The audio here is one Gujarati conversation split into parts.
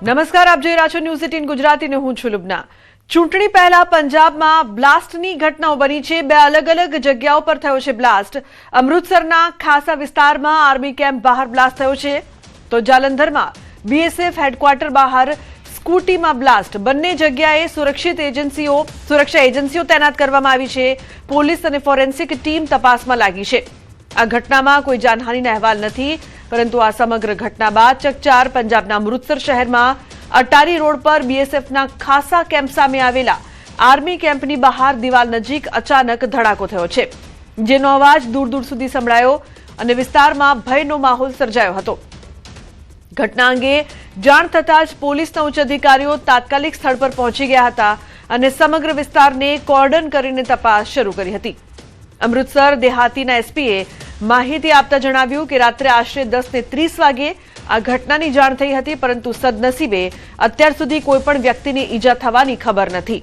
નમસ્કાર, આપ જોઈ રહ્યા છો ન્યૂઝ 18 ગુજરાતીને હું છું લુબના। ચૂંટણી પહેલા પંજાબમાં બ્લાસ્ટની ઘટનાઓ બની છે। બે અલગ અલગ જગ્યાઓ પર થયો છે બ્લાસ્ટ। અમૃતસરના ખાસા વિસ્તારમાં આર્મી કેમ્પ બહાર બ્લાસ્ટ થયો છે, તો જાલંધરમાં બીએસએફ હેડક્વાર્ટર બહાર સ્કૂટીમાં બ્લાસ્ટ। બંને જગ્યાએ સુરક્ષા એજન્સીઓ તૈનાત કરવામાં આવી છે। પોલીસ અને ફોરેન્સિક ટીમ તપાસમાં લાગી છે। આ ઘટનામાં કોઈ જાનહાનિના અહેવાલ નથી, પરંતુ આ સમગ્ર ઘટના બાદ ચકચાર પંજાબના અમૃતસર શહેરમાં અટારી રોડ પર બીએસએફના ખાસા કેમ્પ સામે આવેલા આર્મી કેમ્પની બહાર દિવાલ નજીક અચાનક ધડાકો થયો છે, જેનો અવાજ દૂર દૂર સુધી સંભળાયો અને વિસ્તારમાં ભયનો માહોલ સર્જાયો હતો। ઘટના અંગે જાણ થતાં જ પોલીસના ઉચ્ચ અધિકારીઓ તાત્કાલિક સ્થળ પર પહોંચી ગયા હતા અને સમગ્ર વિસ્તારને કોર્ડન કરીને તપાસ શરૂ કરી હતી। અમૃતસર દેહાતીના એસપીએ માહિતી આપતા જણાવ્યું કે રાત્રે આશરે 10:30 વાગે આ ઘટનાની જાણ થઈ હતી, પરંતુ સદનસીબે અત્યાર સુધી કોઈ પણ વ્યક્તિને ઈજા થવાની ખબર નથી।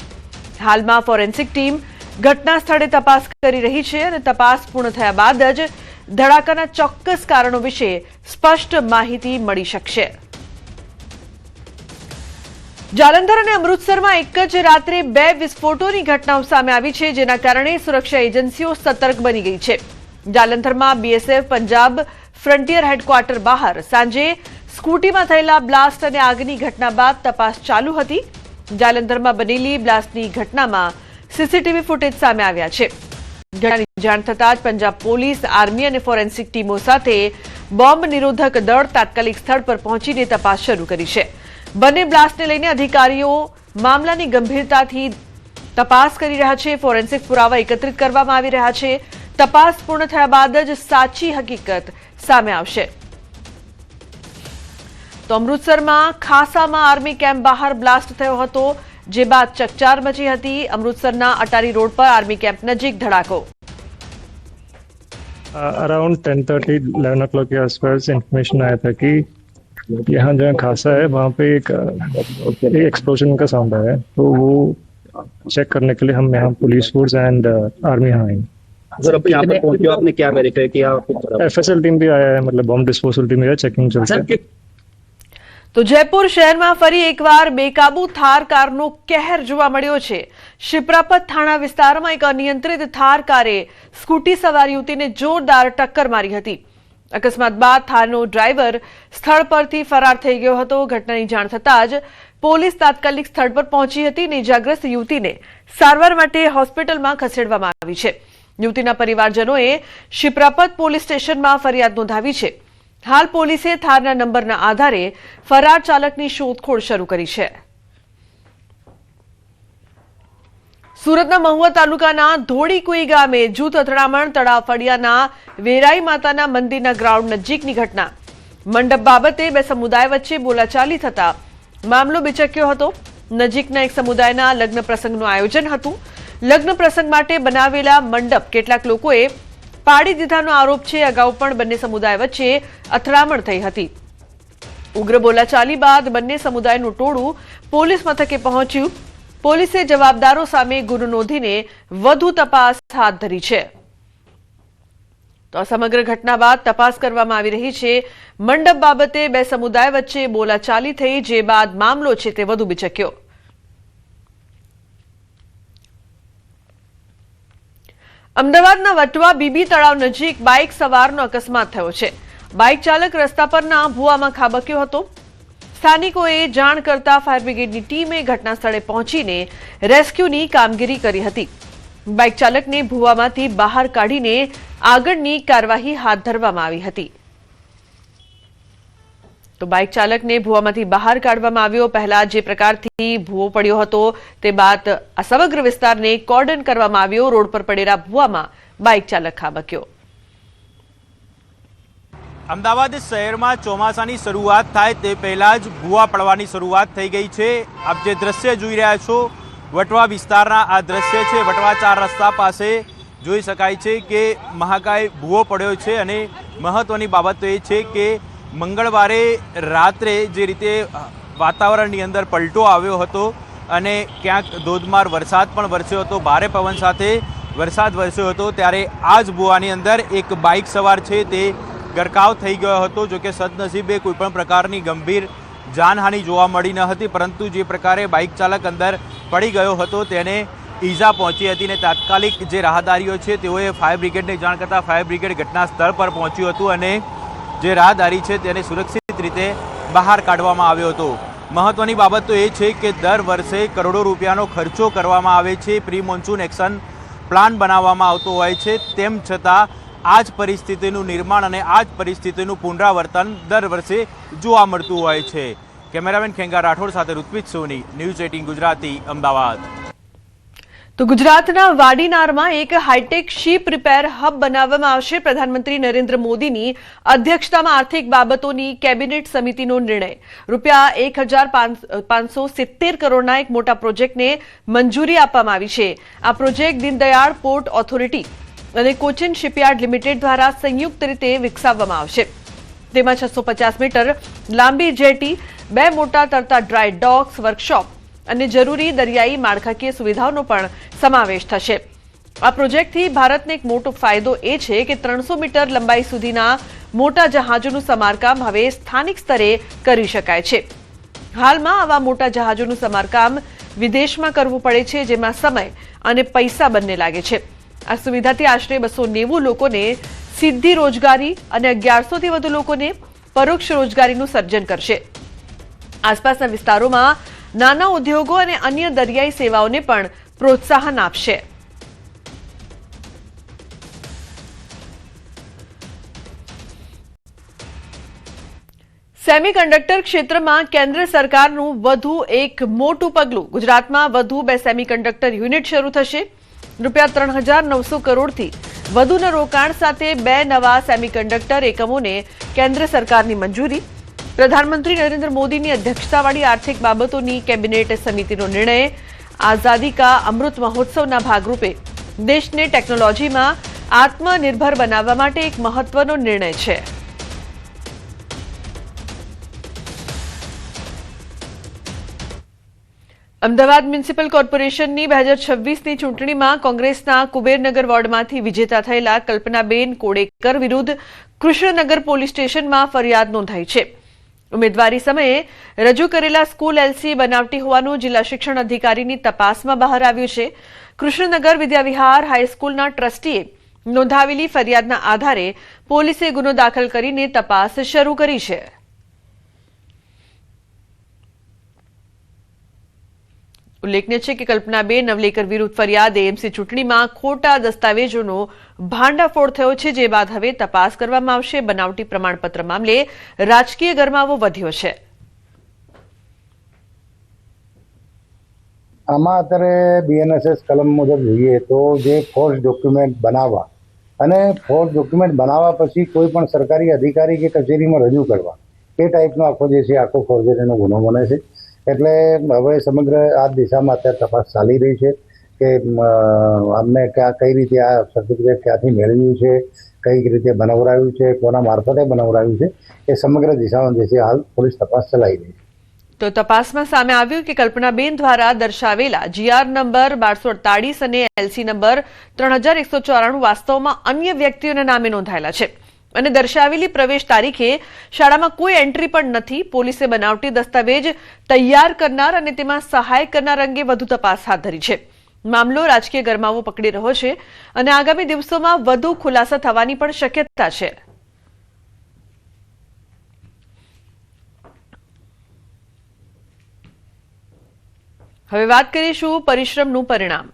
હાલમાં ફોરેન્સિક ટીમ ઘટના સ્થળે તપાસ કરી રહી છે અને તપાસ પૂર્ણ થયા બાદ જ ધડાકાના ચોક્કસ કારણો વિશે સ્પષ્ટ માહિતી મળી શકશે। જાલંધર અને અમૃતસરમાં એક જ રાત્રે 2 વિસ્ફોટોની ઘટનાઓ સામે આવી છે, જેના કારણે સુરક્ષા એજન્સીઓ સતર્ક બની ગઈ છે। જાલંધરમાં બીએસએફ પંજાબ ફ્રન્ટિયર હેડક્વાર્ટર બહાર સાંજે સ્કૂટીમાં થયેલા બ્લાસ્ટ અને આગની ઘટના બાદ તપાસ ચાલુ હતી। જાલંધરમાં બનેલી બ્લાસ્ટની ઘટનામાં સીસીટીવી ફૂટેજ સામે આવ્યા છે। ઘટનાની જાણ થતાં જ પંજાબ પોલીસ, આર્મી અને ફોરેન્સિક ટીમો સાથે બોમ્બ નિરોધક દળ તાત્કાલિક સ્થળ પર પહોંચીને તપાસ શરૂ કરી છે। બંને બ્લાસ્ટને લઈને અધિકારીઓ મામલાની ગંભીરતાથી તપાસ કરી રહ્યા છે। ફોરેન્સિક પુરાવા એકત્રિત કરવામાં આવી રહ્યા છે। તપાસ પૂર્ણ થયા બાદ જ સાચી હકીકત સામે આવશે। તો અમૃતસરમાં ખાસામાં આર્મી કેમ્પ બહાર બ્લાસ્ટ થયો હતો, જે બાદ ચકચાર મચી હતી। અમૃતસરના અટારી રોડ પર આર્મી કેમ્પ નજીક धड़ाको। अराउंड 10:30 11 o'clock के आसपास इंफॉर्मेशन आया था कि यहाँ जहाँ खासा है वहाँ पे एक एक्सप्लोजन का साउंड आया है, तो वो चेक करने के लिए हम यहाँ पुलिस फोर्स एंड आर्मी यहाँ आए। सर, अब यहाँ पर पहुंचे आपने क्या वेरीफाई किया? एफएसएल टीम भी आया है, मतलब बॉम्ब डिस्पोजल टीम है, चेकिंग चलती है। તો જયપુર શહેરમાં ફરી એકવાર બેકાબુ થાર કારનો કહેર જોવા મળ્યો છે। શિપ્રાપત થાણા વિસ્તારમાં એક અનિયંત્રિત થાર કારે સ્કૂટી સવાર યુવતીને જોરદાર ટક્કર મારી હતી। અકસ્માત બાદ થારનો ડ્રાઈવર સ્થળ પરથી ફરાર થઈ ગયો હતો। ઘટનાની જાણ થતાં જ પોલીસ તાત્કાલિક સ્થળ પર પહોંચી હતી અને ઇજાગ્રસ્ત યુવતીને સારવાર માટે હોસ્પિટલમાં ખસેડવામાં આવી છે। યુવતીના પરિવારજનોએ શિપ્રાપત પોલીસ સ્ટેશનમાં ફરિયાદ નોંધાવી છે। હાલ પોલીસે થારના નંબરના આધારે ફરાર ચાલકની શોધખોળ શરૂ કરી છે। સુરતના મહુવા તાલુકાના ધોળીકુઈ ગામે જૂથ અથડામણ। તળાવ ફળિયાના વેરાઈ માતાના મંદિરના ગ્રાઉન્ડ નજીકની ઘટના। મંડપ બાબતે બે સમુદાય વચ્ચે બોલાચાલી થતા મામલો બિચક્યો હતો। નજીકના એક સમુદાયના લગ્ન પ્રસંગનું આયોજન હતું। લગ્ન પ્રસંગ માટે બનાવેલા મંડપ કેટલાક લોકોએ પાડી દીધાનો આરોપ છે। અગાઉ પણ બંને સમુદાય વચ્ચે અથડામણ થઈ હતી। ઉગ્ર બોલાચાલી બાદ બંને સમુદાયનું ટોળું પોલીસ મથકે પહોંચ્યું। પોલીસે જવાબદારો સામે ગુનો નોંધીને વધુ તપાસ હાથ ધરી છે। તો આ સમગ્ર ઘટના બાદ તપાસ કરવામાં આવી રહી છે। મંડપ બાબતે બે સમુદાય વચ્ચે બોલાચાલી થઈ, જે બાદ મામલો છે તે વધુ બિચક્યો। અમદાવાદના વટવા બીબી તળાવ નજીક બાઇક સવારનો અકસ્માત થયો છે। બાઇક ચાલક રસ્તા પરના ભૂવામાં ખાબક્યો હતો। સ્થાનિકોએ જાણ કરતા ફાયર બ્રિગેડની ટીમે ઘટના સ્થળે પહોંચીને રેસ્ક્યુની કામગીરી કરી હતી। બાઇક ચાલકને ભૂવામાંથી બહાર કાઢીને આગળની કાર્યવાહી હાથ ધરવામાં આવી હતી। તો બાઇક ચાલકને ભૂવામાંથી બહાર કાઢવામાં આવ્યો। પહેલા જે પ્રકારથી ભૂવો પડ્યો હતો તે બાદ આ સમગ્ર વિસ્તારને કોર્ડન કરવામાં આવ્યો। રોડ પર પડેલા ભૂવામાં બાઇક ચાલક ખાબક્યો। અમદાવાદ શહેરમાં ચોમાસાની શરૂઆત થાય તે પહેલા જ ભૂવા પડવાની શરૂઆત થઈ ગઈ છે। આપ જે દ્રશ્ય જોઈ રહ્યા છો વટવા વિસ્તારના આ દ્રશ્ય છે। વટવા 4 રસ્તા પાસે જોઈ શકાય છે કે મહાકાય ભૂવો પડ્યો છે અને મહત્વની બાબત તો એ છે કે મંગળવારે રાત્રે જે રીતે વાતાવરણની અંદર પલટો આવ્યો હતો અને ક્યાંક ધોધમાર વરસાદ પણ વરસ્યો હતો, ભારે પવન સાથે વરસાદ વરસ્યો હતો, ત્યારે આ જ ભૂવાની અંદર એક બાઇક સવાર છે તે ગરકાવ થઈ ગયો હતો। જો કે સદનસીબે કોઈપણ પ્રકારની ગંભીર જાનહાનિ જોવા મળી ન હતી, પરંતુ જે પ્રકારે બાઇક ચાલક અંદર પડી ગયો હતો તેને ઈજા પહોંચી હતી અને તાત્કાલિક જે રાહદારીઓ છે તેઓએ ફાયર બ્રિગેડને જાણ કરતાં ફાયર બ્રિગેડ ઘટના સ્થળ પર પહોંચ્યું હતું અને જે રાહદારી છે તેને સુરક્ષિત રીતે બહાર કાઢવામાં આવ્યો હતો. મહત્વની બાબત તો એ છે કે દર વર્ષે કરોડો રૂપિયાનો ખર્ચો કરવામાં આવે છે, પ્રી મોન્સૂન એક્શન પ્લાન બનાવવામાં આવતો હોય છે, તેમ છતાં આ જ પરિસ્થિતિનું નિર્માણ અને આ જ પરિસ્થિતિનું પુનરાવર્તન દર વર્ષે જોવા મળતું હોય છે. કેમેરામેન ખેંગા રાઠોડ સાથે ઋત્વિજ સોની, ન્યૂઝ 18 ગુજરાતી, અમદાવાદ. તો ગુજરાતના વાડીનારમાં એક હાઈટેક શીપ રિપેર હબ બનાવવામાં આવશે. પ્રધાનમંત્રી નરેન્દ્ર મોદીની અધ્યક્ષતામાં આર્થિક બાબતોની કેબિનેટ સમિતિનો નિર્ણય. ₹1,570 કરોડના એક મોટા પ્રોજેક્ટને મંજૂરી આપવામાં આવી છે. આ પ્રોજેક્ટ દીનદયાળ પોર્ટ ઓથોરિટી અને કોચિન શિપયાર્ડ લિમિટેડ દ્વારા સંયુક્ત રીતે વિકસાવવામાં આવશે. તેમાં 650 મીટર લાંબી જેટી, 2 મોટા તરતા ડ્રાય ડોક્સ, વર્કશોપ અને જરૂરી દરિયાઈ માળખાકીય સુવિધાઓનો પણ સમાવેશ થશે. આ પ્રોજેક્ટથી ભારતને એક મોટો ફાયદો એ છે કે 300 મીટર લંબાઈ સુધીના મોટા જહાજોનું સમારકામ હવે સ્થાનિક સ્તરે કરી શકાય છે. હાલમાં આવા મોટા જહાજોનું સમારકામ વિદેશમાં કરવું પડે છે, જેમાં સમય અને પૈસા બંને લાગે છે. આ સુવિધાથી આશરે 290 લોકોને સીધી રોજગારી અને 1100 થી વધુ લોકોને પરોક્ષ રોજગારીનું સર્જન કરશે. આસપાસના વિસ્તારોમાં નાના ઉદ્યોગો અને અન્ય દરિયાઈ સેવાઓને પણ પ્રોત્સાહન આપશે. સેમિકન્ડક્ટર ક્ષેત્રમાં કેન્દ્ર સરકારનું વધુ એક મોટું પગલું. ગુજરાતમાં વધુ 2 સેમિકન્ડક્ટર યુનિટ શરૂ થશે. ₹3,900 કરોડથી વધુના રોકાણ સાથે 2 નવા સેમિકન્ડક્ટર એકમોને કેન્દ્ર સરકારની મંજૂરી. પ્રધાનમંત્રી નરેન્દ્ર મોદીની અધ્યક્ષતાવાળી આર્થિક બાબતોની કેબિનેટ સમિતિનો નિર્ણય. આઝાદી કા અમૃત મહોત્સવના ભાગરૂપે દેશને ટેકનોલોજીમાં આત્મનિર્ભર બનાવવા માટે એક મહત્વનો નિર્ણય છે. અમદાવાદ મ્યુનિસિપલ કોર્પોરેશનની 2026ની ચૂંટણીમાં કોંગ્રેસના કુબેરનગર વોર્ડમાંથી વિજેતા થયેલા કલ્પનાબેન કોડેકર વિરુદ્ધ કૃષ્ણનગર પોલીસ સ્ટેશનમાં ફરિયાદ નોંધાઈ છે. ઉમેદવારી સમયે રજૂ કરેલા સ્કૂલ એલસી બનાવટી હોવાનું જિલ્લા શિક્ષણ અધિકારીની તપાસમાં બહાર આવ્યું છે. કૃષ્ણનગર વિદ્યાવિહાર હાઈસ્કૂલના ટ્રસ્ટીએ નોંધાવેલી ફરિયાદના આધારે પોલીસે ગુનો દાખલ કરીને તપાસ શરૂ કરી છે. ઉલ્લેખનીય છે કે કલ્પનાબેન નવલેકર વિરુદ્ધ ફરિયાદ એએમસી ચૂંટણીમાં ખોટા દસ્તાવેજોનો ભાંડાફોડ થયો છે, જે બાદ હવે તપાસ કરવામાં આવશે. બનાવટી પ્રમાણપત્ર મામલે રાજકીય ગરમાવો વધ્યો છે. આમાં અત્યારે બીએનએસએસ કલમ મુજબ જોઈએ તો જે ફોર્સ ડોક્યુમેન્ટ બનાવવા અને ફોર્સ ડોક્યુમેન્ટ બનાવવા પછી કોઈ પણ સરકારી અધિકારી કે કચેરીમાં રજૂ કરવા, એ ટાઈપનો આખો જે છે આખો ફોર્જરીનો ગુનો બને છે. એટલે હવે સમગ્ર આ દિશામાં અત્યારે તપાસ ચાલી રહી છે કે અમને કઈ રીતે આ સર્ટિફિકેટ ક્યાંથી મેળવ્યું છે, કઈ રીતે બનાવરાયું છે, કોના મારફતે બનાવરાયું છે, એ સમગ્ર દિશામાં જે છે હાલ પોલીસ તપાસ ચલાવી રહી છે. તો તપાસમાં સામે આવ્યું કે કલ્પનાબેન દ્વારા દર્શાવેલા જીઆર નંબર 1248 અને એલસી નંબર 3194 વાસ્તવમાં અન્ય અંગેના નામે નોંધાયેલા છે અને દર્શાવેલી પ્રવેશ તારીખે શાળામાં કોઈ એન્ટ્રી પણ નથી. પોલીસે બનાવટી દસ્તાવેજ તૈયાર કરનાર અને તેમાં સહાય કરનાર અંગે વધુ તપાસ હાથ ધરી છે. મામલો રાજકીય ગરમાવો પકડી રહ્યો છે અને આગામી દિવસોમાં વધુ ખુલાસા થવાની પણ શક્યતા છે. હવે વાત કરીશું પરિશ્રમનું પરિણામ.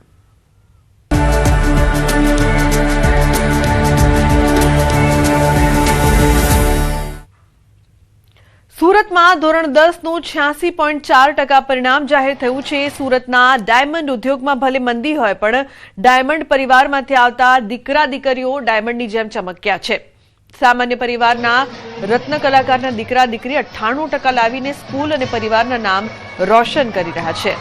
સુરતમાં ધોરણ 10નું 86.4% પરિણામ જાહેર થયું છે. સુરતના ડાયમંડ ઉદ્યોગમાં ભલે મંદી હોય પણ ડાયમંડ પરિવારમાંથી આવતા દીકરા દીકરીઓ ડાયમંડની જેમ ચમક્યા છે. સામાન્ય પરિવારના રત્ન કલાકારના દીકરા દીકરી 98% લાવીને સ્કૂલ અને પરિવારના નામ રોશન કરી રહ્યા છે.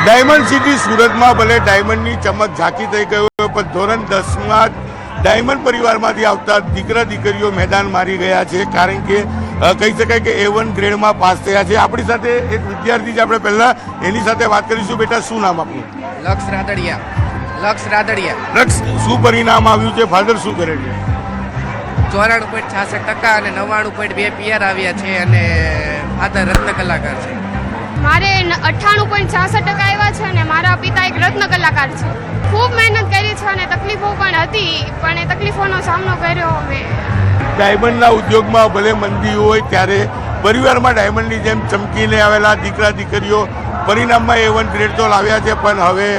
ડાયમંડ સિટી સુરતમાં ભલે ડાયમંડની ચમક ઝાંકી થઈ ગયો પણ ધોરણ 10માં ડાયમંડ પરિવારમાંથી આવતા દીકરા દીકરીઓ મેદાન મારી ગયા છે. કારણ કે કહી શકાય કે A1 ગ્રેડમાં પાસ થયા છે. આપણી સાથે એક વિદ્યાર્થી છે, આપણે પહેલા એની સાથે વાત કરીશું. બેટા, શું નામ આપનું? લક્ષ રાદડિયા. લક્ષ, શું પરિણામ આવ્યું છે? ફાધર શું કરે છે? 94.66% અને 99.2 PR આવ્યા છે અને ફાધર રત્ન કલાકાર છે. મારે 98.66% આવ્યા છે અને મારા પિતા એક રત્ન કલાકાર છે. ખૂબ મહેનત કરી છે અને તકલીફો પણ હતી, પણ એ તકલીફોનો સામનો કર્યો અમે. ડાયમંડના ઉદ્યોગમાં ભલે મંદી હોય ત્યારે પરિવારમાં ડાયમંડની જેમ ચમકીને આવેલા દીકરા દીકરીઓ પરિણામમાં A1 ગ્રેડ તો લાવ્યા છે, પણ હવે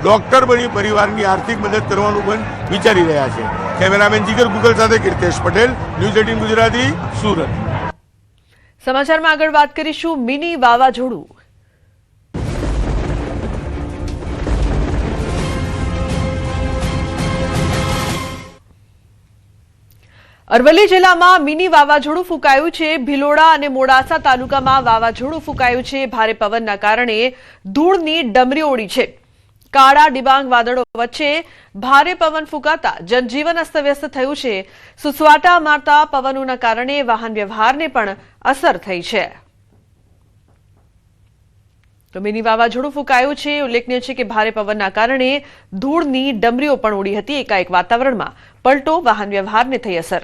ડોક્ટર બની પરિવારની આર્થિક મદદ કરવાનું પણ વિચારી રહ્યા છે. કેમેરામેન જીગર ગુગલ સાથે કીર્તેશ પટેલ, ન્યૂઝ 18 ગુજરાતી, સુરત. સમાચારમાં આગળ વાત કરીશું મિની વાવાઝોડું. અરવલ્લી જિલ્લામાં મિની વાવાઝોડું ફૂંકાયું છે. ભિલોડા અને મોડાસા તાલુકામાં વાવાઝોડું ફૂંકાયું છે. ભારે પવનના કારણે ધૂળની ડમરીઓ ઉડી છે. કાળા ડિબાંગ વાદળો વચ્ચે ભારે પવન ફૂંકાતા જનજીવન અસ્તવ્યસ્ત થયું છે. સુસવાટા મારતા પવનોના કારણે વાહન વ્યવહારને પણ અસર થઈ છે. તો મિની વાવાઝોડું ફૂંકાયું છે. ઉલ્લેખનીય છે કે ભારે પવનના કારણે ધૂળની ડમરીઓ પણ ઉડી હતી. એકાએક વાતાવરણમાં પલટો, વાહન વ્યવહારને થઈ અસર.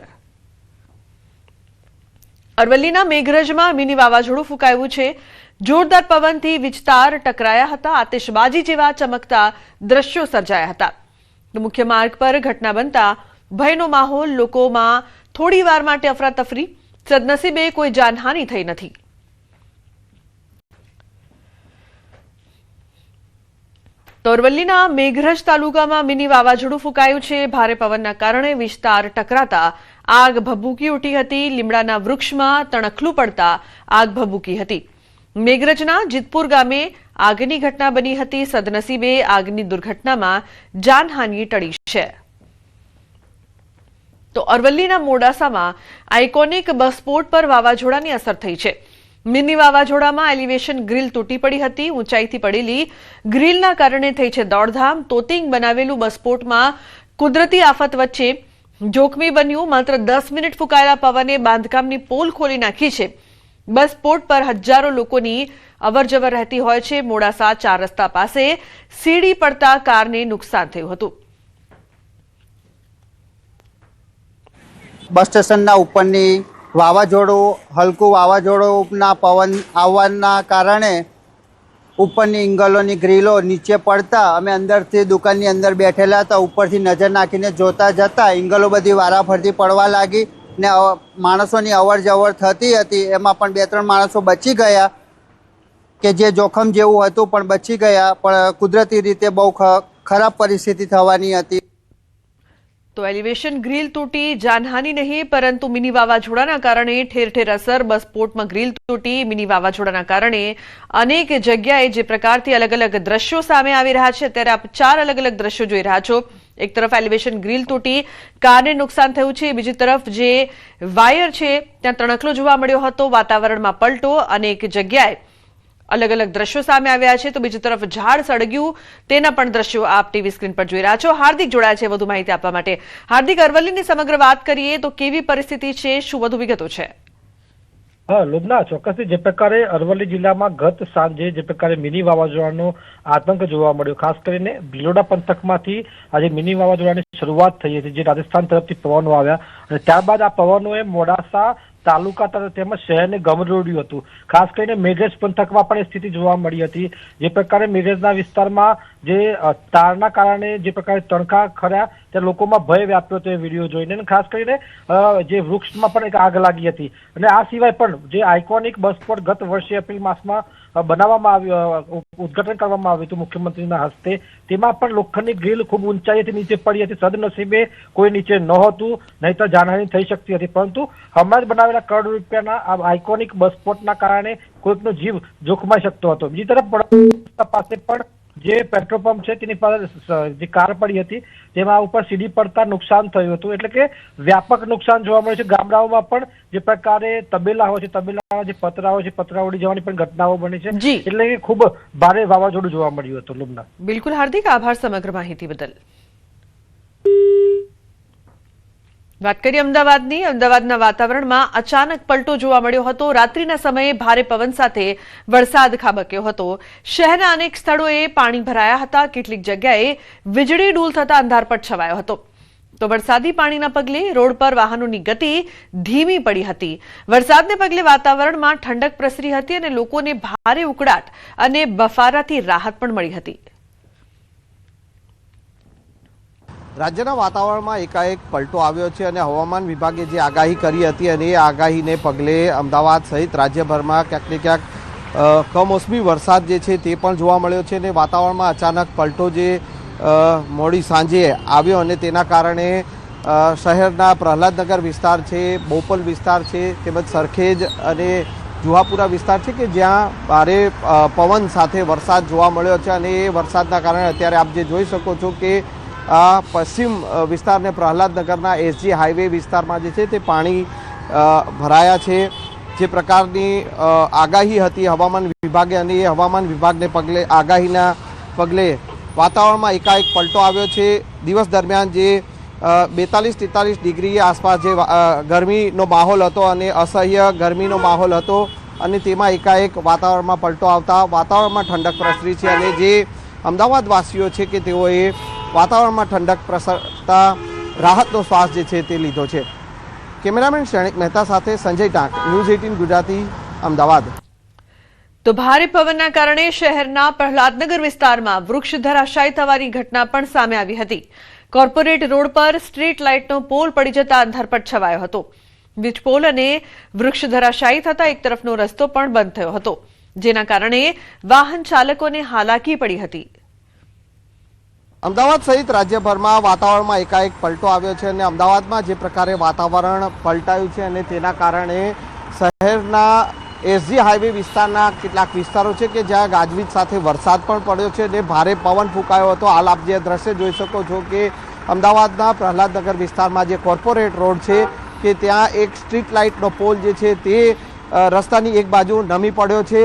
અરવલ્લીના મેઘરજમાં મિની વાવાઝોડું ફૂંકાયું છે. જોરદાર પવનથી વીજતાર ટકરાયા હતા. આતિશબાજી જેવા ચમકતા દ્રશ્યો સર્જાયા હતા. મુખ્ય માર્ગ પર ઘટના બનતા ભયનો માહોલ. લોકોમાં થોડી વાર માટે અફરાતફરી. સદનસીબે કોઈ જાનહાનિ થઈ નથી. તો અરવલ્લીના મેઘરજ તાલુકામાં મિની વાવાઝોડું ફૂંકાયું છે. ભારે પવનના કારણે વિસ્તાર ટકરાતા આગ ભભૂકી ઉઠી હતી. લીમડાના વૃક્ષમાં તણખલું પડતા આગ ભભૂકી હતી. મેઘરજના જીતપુર ગામે આગની ઘટના બની હતી. સદનસીબે આગની દુર્ઘટનામાં જાનહાનિ ટળી છે. તો અરવલ્લીના મોડાસામાં આઇકોનિક બસપોર્ટ પર વાવાઝોડાની અસર થઈ છે. મિની વાવાઝોડામાં એલિવેશન ગ્રીલ તૂટી પડી હતી. ઊંચાઈથી પડેલી ગ્રીલના કારણે થઈ છે દોડધામ. તોતિંગ બનાવેલું બસપોર્ટમાં કુદરતી આફત વચ્ચે જોખમી બન્યું. માત્ર 10 મિનિટ ફૂંકાયેલા પવને બાંધકામની પોલ ખોલી નાખી છે. બસપોર્ટ પર હજારો લોકોની અવરજવર રહેતી હોય છે. મોડાસા 4 રસ્તા પાસે સીડી પડતા કારને નુકસાન થયું હતું. બસ સ્ટેશનના ઉપરની વાવાઝોડું, હલકું વાવાઝોડુંના પવન આવવાના કારણે ઉપરની ઇંગલોની ગ્રીલો નીચે પડતા અમે અંદરથી દુકાનની અંદર બેઠેલા હતા. ઉપરથી નજર નાખીને જોતા જતા ઇંગલો બધી વારાફરતી પડવા લાગી ને માણસોની અવર જવર થતી હતી. એમાં પણ 2-3 માણસો બચી ગયા કે જે જોખમ જેવું હતું પણ બચી ગયા. પણ કુદરતી રીતે બહુ ખરાબ પરિસ્થિતિ થવાની હતી. તો એલિવેશન ગ્રીલ તૂટી, જાનહાનિ નહીં, પરંતુ મિની વાવાઝોડાના કારણે ઠેર ઠેર અસર. બસપોર્ટમાં ગ્રીલ તૂટી. મિની વાવાઝોડાના કારણે અનેક જગ્યાએ જે પ્રકારથી અલગ અલગ દ્રશ્યો સામે આવી રહ્યા છે. ત્યારે આપ 4 અલગ અલગ દ્રશ્યો જોઈ રહ્યા છો. એક તરફ એલિવેશન ગ્રીલ તૂટી, કારને નુકસાન થયું છે. બીજી તરફ જે વાયર છે ત્યાં તણખલો જોવા મળ્યો હતો. વાતાવરણમાં પલટો. અનેક જગ્યાએ અલગ અલગ દ્રશ્યો સામે આવ્યા છે. તો બીજી તરફ ઝાડ સળગ્યું, તેના પણ દ્રશ્યો આપ ટીવી સ્ક્રીન પર જોઈ રહ્યા છો. હાર્દિક જોડાયા છે વધુ માહિતી આપવા માટે. હાર્દિક, અરવલ્લીની સમગ્ર વાત કરીએ તો કેવી પરિસ્થિતિ છે, શું વધુ વિગતો છે? હા લુબના, ચોક્કસથી જે પ્રકારે અરવલ્લી જિલ્લામાં ગત સાંજે જે પ્રકારે મિની વાવાઝોડાનો આતંક જોવા મળ્યો, ખાસ કરીને ભિલોડા પંથકમાંથી આજે મિની વાવાઝોડાની શરૂઆત થઈ હતી, જે રાજસ્થાન તરફથી પવનો આવ્યા અને ત્યારબાદ આ પવનોએ મોડાસા તાલુકા તેમજ શહેરને ગમરોડ્યું હતું. ખાસ કરીને મેઘરજ પંથકમાં પણ સ્થિતિ જોવા મળી હતી. જે પ્રકારે મેઘરજના વિસ્તારમાં જે તારના કારણે જે પ્રકારે તણખા ખર્યા ત્યાં લોકોમાં ભય વ્યાપ્યો હતો એ વિડીયો જોઈને. ખાસ કરીને જે વૃક્ષમાં પણ એક આગ લાગી હતી. અને આ સિવાય પણ જે આઇકોનિક બસપોર્ટ ગત વર્ષે એપ્રિલ માસમાં બનાવવામાં આવ્યું, ઉદઘાટન કરવામાં આવ્યું હતું મુખ્યમંત્રીના હસ્તે, તેમાં પણ લોખંડની ગ્રીલ ખૂબ ઊંચાઈથી નીચે પડી હતી. સદનસીબે કોઈ નીચે નહોતું, નહીતર જાનહાનિ થઈ શકતી હતી. પરંતુ હમણાં જ બનાવેલા કરોડ રૂપિયાના આ આઇકોનિક બસપોર્ટના કારણે કોઈકનો જીવ જોખમાઈ શકતો હતો. બીજી તરફ પાસે પણ જે પેટ્રોલ પંપ છે તેની પાસે જે કાર પડી હતી તેમાં ઉપર સીડી પડતા નુકસાન થયું હતું. એટલે કે વ્યાપક નુકસાન જોવા મળ્યું છે. ગામડાઓમાં પણ જે પ્રકારે તબેલા હોય છે, તબેલાના જે પતરા હોય છે, પતરા ઉડી જવાની પણ ઘટનાઓ બની છે. એટલે કે ખૂબ ભારે વાવાઝોડું જોવા મળ્યું હતું. લુબના, બિલકુલ હાર્દિક, આભાર સમગ્ર માહિતી બદલ. વાત કરીએ અમદાવાદની. અમદાવાદના વાતાવરણમાં અચાનક પલટો જોવા મળ્યો હતો. રાત્રિના સમયે ભારે પવન સાથે વરસાદ ખાબક્યો હતો. શહેરના અનેક સ્થળોએ પાણી ભરાયા હતા. કેટલીક જગ્યાએ વીજળી ડૂલ થતા અંધારપટ છવાયો હતો. તો વરસાદી પાણીના પગલે રોડ પર વાહનોની ગતિ ધીમી પડી હતી. વરસાદને પગલે વાતાવરણમાં ઠંડક પ્રસરી હતી અને લોકોને ભારે ઉકળાટ અને બફારાથી રાહત પણ મળી હતી. રાજ્યના વાતાવરણમાં એકાએક પલટો આવ્યો છે અને હવામાન વિભાગે જે આગાહી કરી હતી અને એ આગાહીને પગલે અમદાવાદ સહિત રાજ્યભરમાં ક્યાંક ને ક્યાંક કમોસમી વરસાદ જે છે તે પણ જોવા મળ્યો છે અને વાતાવરણમાં અચાનક પલટો જે મોડી સાંજે આવ્યો અને તેના કારણે શહેરના પ્રહલાદનગર વિસ્તાર છે, બોપલ વિસ્તાર છે, તેમજ સરખેજ અને જુહાપુરા વિસ્તાર છે કે જ્યાં ભારે પવન સાથે વરસાદ જોવા મળ્યો છે અને એ વરસાદના કારણે અત્યારે આપ જે જોઈ શકો છો કે આ પશ્ચિમ વિસ્તારને પ્રહલાદનગરના એસજી હાઈવે વિસ્તારમાં જે છે તે પાણી ભરાયા છે. જે પ્રકારની આગાહી હતી હવામાન વિભાગે અને એ હવામાન વિભાગને પગલે આગાહીના પગલે વાતાવરણમાં એકાએક પલટો આવ્યો છે. દિવસ દરમિયાન જે 42-43 ડિગ્રી આસપાસ જે ગરમીનો માહોલ હતો અને અસહ્ય ગરમીનો માહોલ હતો અને તેમાં એકાએક વાતાવરણમાં પલટો આવતા વાતાવરણમાં ઠંડક પ્રસરી છે અને જે અમદાવાદવાસીઓ છે કે તેઓએ વાતાવરણમાં ઠંડક પ્રસરતા રાહતનો શ્વાસ જે છે તે લીધો છે. કેમેરામેન શ્રેણિક મહેતા સાથે સંજય ટાંક, ન્યૂઝ 18 ગુજરાતી, અમદાવાદ. તો ભારે પવનના કારણે શહેરના પ્રહલાદનગર વિસ્તારમાં વૃક્ષ ધરાશાયી થવાની ઘટના પણ સામે આવી હતી. કોર્પોરેટ રોડ પર સ્ટ્રીટ લાઇટનો પોલ પડી જતા અંધારપટ છવાયો હતો. વીજ પોલ અને વૃક્ષ ધરાશાયી થતા એક તરફનો રસ્તો પણ બંધ થયો હતો, જેના કારણે વાહન ચાલકોને હાલાકી પડી હતી. અમદાવાદ સહિત રાજ્યભરમાં વાતાવરણમાં એકાએક પલટો આવ્યો છે અને અમદાવાદમાં જે પ્રકારે વાતાવરણ પલટાયું છે અને તેના કારણે શહેરના એસજી હાઈવે વિસ્તારના કેટલાક વિસ્તારો છે કે જ્યાં ગાજવીજ સાથે વરસાદ પણ પડ્યો છે અને ભારે પવન ફૂંકાયો હતો. હાલ આપ જે દ્રશ્ય જોઈ શકો છો કે અમદાવાદના પ્રહલાદનગર વિસ્તારમાં જે કોર્પોરેટ રોડ છે કે ત્યાં એક સ્ટ્રીટ લાઇટનો પોલ જે છે તે રસ્તાની એક બાજુ નમી પડ્યો છે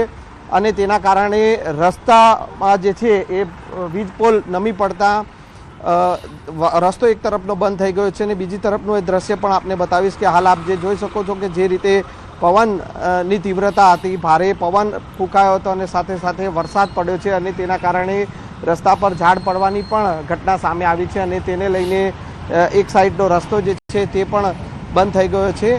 અને તેના કારણે રસ્તામાં જે છે એ વીજ પોલ નમી પડતા રસ્તો એક તરફનો બંધ થઈ ગયો છે અને બીજી તરફનું એ દ્રશ્ય પણ આપને બતાવીશ કે હાલ આપ જે જોઈ શકો છો કે જે રીતે પવનની તીવ્રતા હતી, ભારે પવન ફૂંકાયો હતો અને સાથે સાથે વરસાદ પડ્યો છે અને તેના કારણે રસ્તા પર ઝાડ પડવાની પણ ઘટના સામે આવી છે અને તેને લઈને એક સાઈડનો રસ્તો જે છે તે પણ બંધ થઈ ગયો છે.